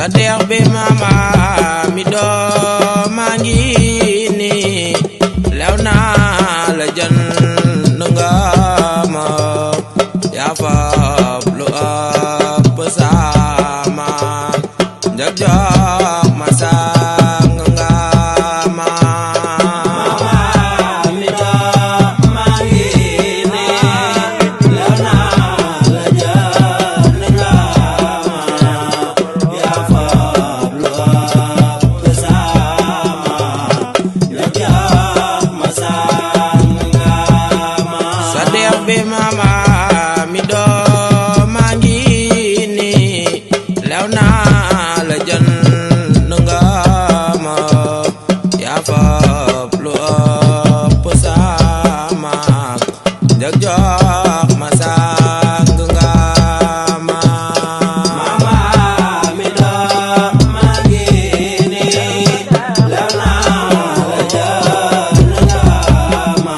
Sadex bi mama mi doo maa ngi nii lew naa la jënd nga ma yaa fab lu ëpp sama njëg jox ma sang nga ma mi doo maa ngi nii lew naa la jënd nga ma yaa fab lu ëpp sama njëg jox ma sang nga ma Sadex bi mama mi doo maa ngi nii lew naa la jënd nga ma yaa fab lu ëpp sama njëg jox ma sang nga ma mama mi doo maa ngi nii lew naa la jënd nga ma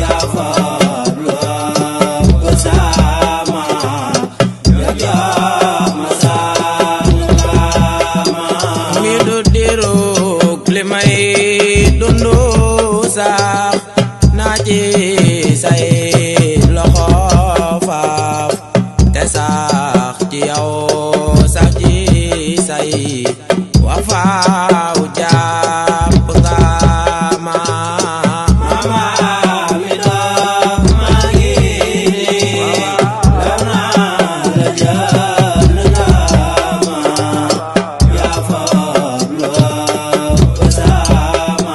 yaa fab lu ëpp sama njëg jox ma sang nga ma mi du diruk li may dundu sax naa ci say loxo faaf te sax ci yow sax ci say wax faaw jàpp nga ma mama mi doo maa ngi nii lew naa la jënd nga ma yaa fab lu ëpp sama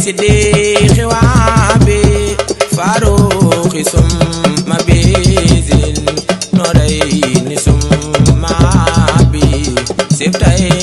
siddiqi wa bi faruqi summa bi zin nurayni summa bi siftay